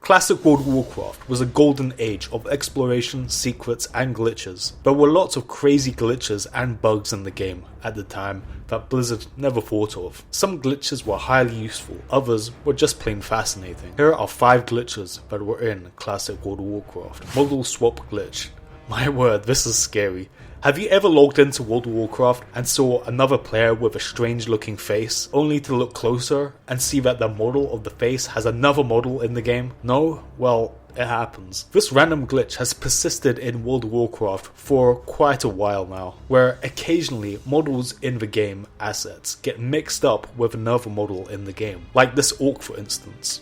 Classic World of Warcraft was a golden age of exploration, secrets and glitches. There were lots of crazy glitches and bugs in the game at the time that Blizzard never thought of. Some glitches were highly useful, others were just plain fascinating. Here are 5 glitches that were in Classic World of Warcraft. Model swap glitch. My word, this is scary. Have you ever logged into World of Warcraft and saw another player with a strange looking face, only to look closer and see that the model of the face has another model in the game? No? Well, it happens. This random glitch has persisted in World of Warcraft for quite a while now, where occasionally models in the game assets get mixed up with another model in the game, like this orc for instance.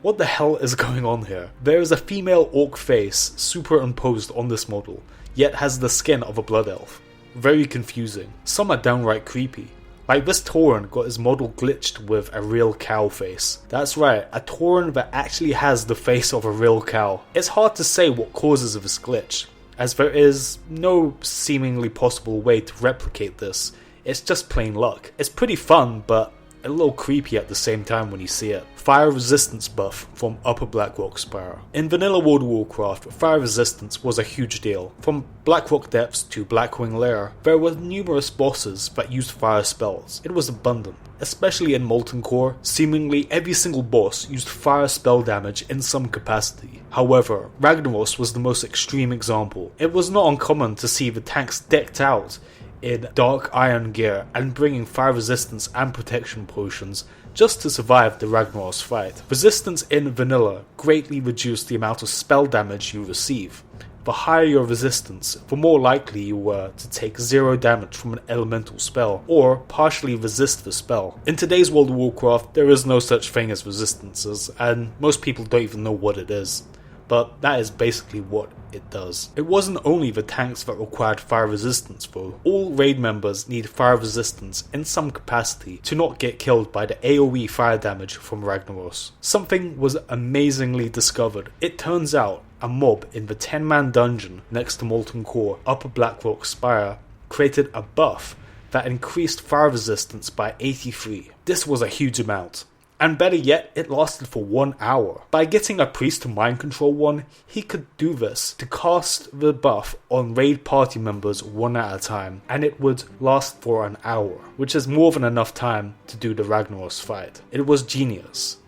What the hell is going on here? There is a female orc face superimposed on this model, yet has the skin of a blood elf. Very confusing. Some are downright creepy. Like this Tauren got his model glitched with a real cow face. That's right, a Tauren that actually has the face of a real cow. It's hard to say what causes this glitch, as there is no seemingly possible way to replicate this. It's just plain luck. It's pretty fun, but a little creepy at the same time when you see it. Fire resistance buff from Upper Blackrock Spire. In vanilla World of Warcraft, fire resistance was a huge deal. From Blackrock Depths to Blackwing Lair, there were numerous bosses that used fire spells. It was abundant. Especially in Molten Core, seemingly every single boss used fire spell damage in some capacity. However, Ragnaros was the most extreme example. It was not uncommon to see the tanks decked out in dark iron gear and bringing fire resistance and protection potions just to survive the Ragnaros fight. Resistance in vanilla greatly reduced the amount of spell damage you receive. The higher your resistance, the more likely you were to take 0 damage from an elemental spell, or partially resist the spell. In today's World of Warcraft, there is no such thing as resistances, and most people don't even know what it is. But that is basically what it does. It wasn't only the tanks that required fire resistance though. All raid members need fire resistance in some capacity to not get killed by the AoE fire damage from Ragnaros. Something was amazingly discovered. It turns out a mob in the 10-man dungeon next to Molten Core, Upper Blackrock Spire, created a buff that increased fire resistance by 83. This was a huge amount. And better yet, it lasted for 1 hour. By getting a priest to mind control one, he could do this to cast the buff on raid party members one at a time, and it would last for an hour, which is more than enough time to do the Ragnaros fight. It was genius.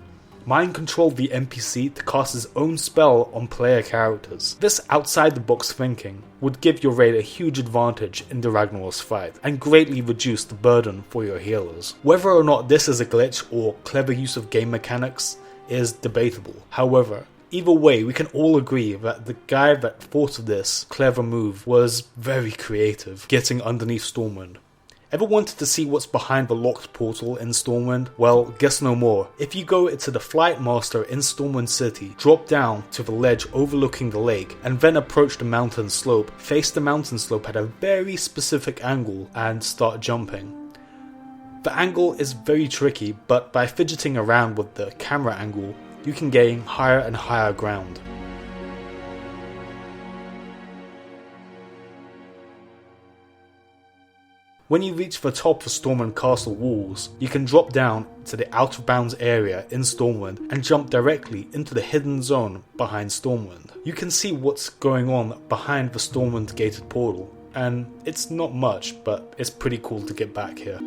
Mind controlled the NPC to cast his own spell on player characters. This outside the box thinking would give your raid a huge advantage in the Ragnaros fight, and greatly reduce the burden for your healers. Whether or not this is a glitch or clever use of game mechanics is debatable. However, either way, we can all agree that the guy that thought of this clever move was very creative, getting underneath Stormwind. Ever wanted to see what's behind the locked portal in Stormwind? Well, guess no more. If you go into the Flight Master in Stormwind City, drop down to the ledge overlooking the lake, and then approach the mountain slope, face the mountain slope at a very specific angle, and start jumping. The angle is very tricky, but by fidgeting around with the camera angle, you can gain higher and higher ground. When you reach the top of Stormwind Castle walls, you can drop down to the out of bounds area in Stormwind and jump directly into the hidden zone behind Stormwind. You can see what's going on behind the Stormwind gated portal, and it's not much, but it's pretty cool to get back here.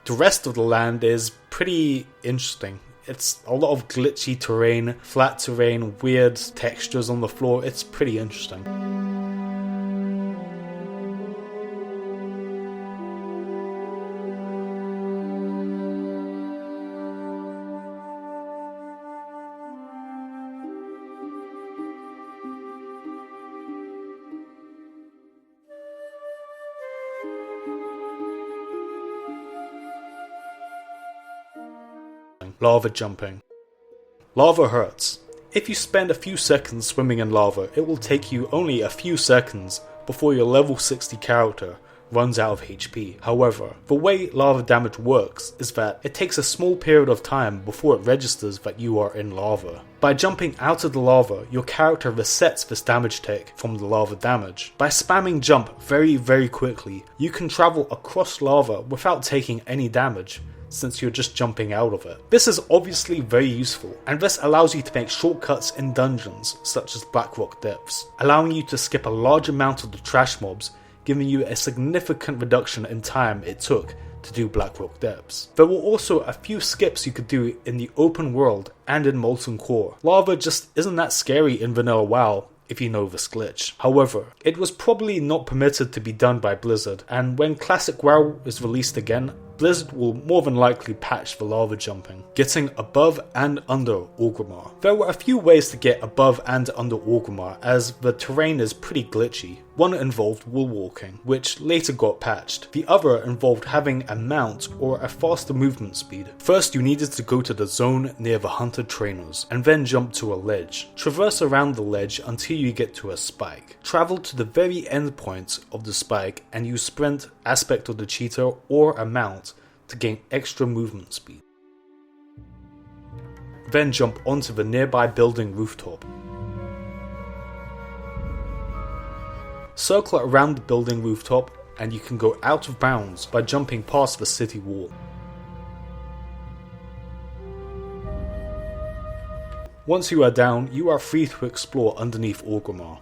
The rest of the land is pretty interesting. It's a lot of glitchy terrain, flat terrain, weird textures on the floor. It's pretty interesting. Lava jumping. Lava hurts. If you spend a few seconds swimming in lava, it will take you only a few seconds before your level 60 character runs out of HP. However, the way lava damage works is that it takes a small period of time before it registers that you are in lava. By jumping out of the lava, your character resets this damage take from the lava damage. By spamming jump very quickly, you can travel across lava without taking any damage, since you're just jumping out of it. This is obviously very useful, and this allows you to make shortcuts in dungeons such as Blackrock Depths, allowing you to skip a large amount of the trash mobs, giving you a significant reduction in time it took to do Blackrock Depths. There were also a few skips you could do in the open world and in Molten Core. Lava just isn't that scary in vanilla WoW if you know this glitch. However, it was probably not permitted to be done by Blizzard, and when Classic WoW is released again, Blizzard will more than likely patch the lava jumping, getting above and under Orgrimmar. There were a few ways to get above and under Orgrimmar, as the terrain is pretty glitchy. One involved wall walking, which later got patched. The other involved having a mount or a faster movement speed. First, you needed to go to the zone near the hunted trainers, and then jump to a ledge. Traverse around the ledge until you get to a spike. Travel to the very end point of the spike and use sprint, aspect of the cheetah, or a mount to gain extra movement speed. Then jump onto the nearby building rooftop. Circle around the building rooftop and you can go out of bounds by jumping past the city wall. Once you are down, you are free to explore underneath Orgrimmar.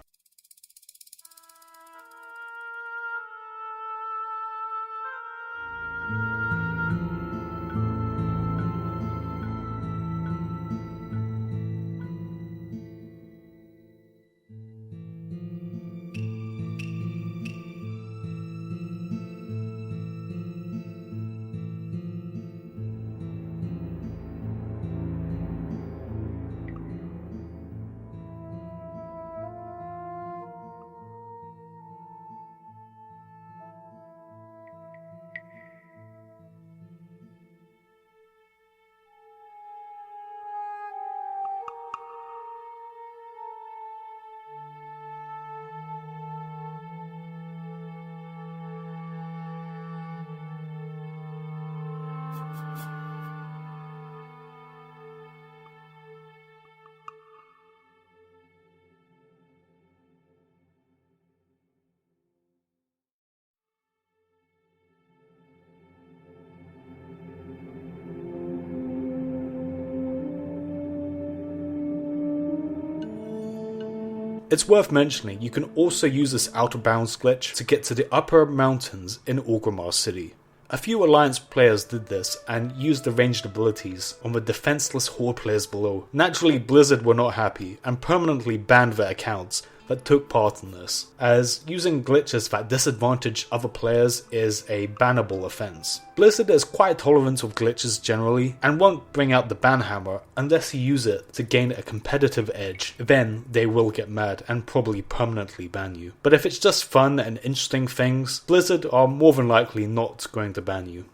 It's worth mentioning you can also use this out of bounds glitch to get to the upper mountains in Orgrimmar City. A few Alliance players did this and used the ranged abilities on the defenseless Horde players below. Naturally, Blizzard were not happy and permanently banned their accounts that took part in this, as using glitches that disadvantage other players is a bannable offense. Blizzard is quite tolerant of glitches generally and won't bring out the ban hammer unless you use it to gain a competitive edge. Then they will get mad and probably permanently ban you. But if it's just fun and interesting things, Blizzard are more than likely not going to ban you.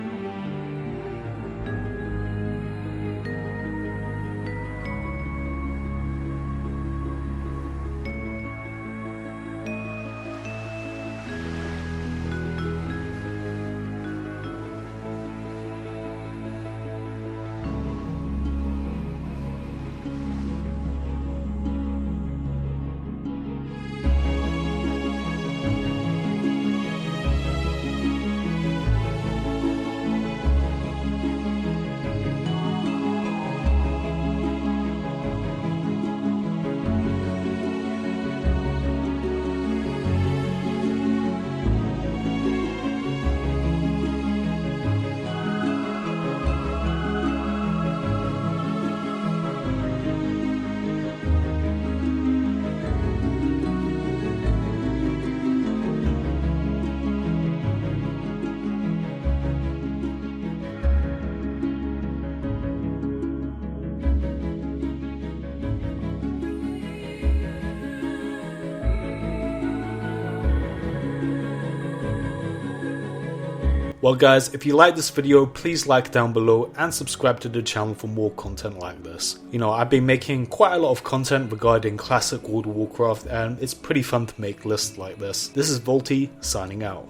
Well guys, if you like this video, please like down below and subscribe to the channel for more content like this. You know, I've been making quite a lot of content regarding classic World of Warcraft and it's pretty fun to make lists like this. This is vaulty, signing out.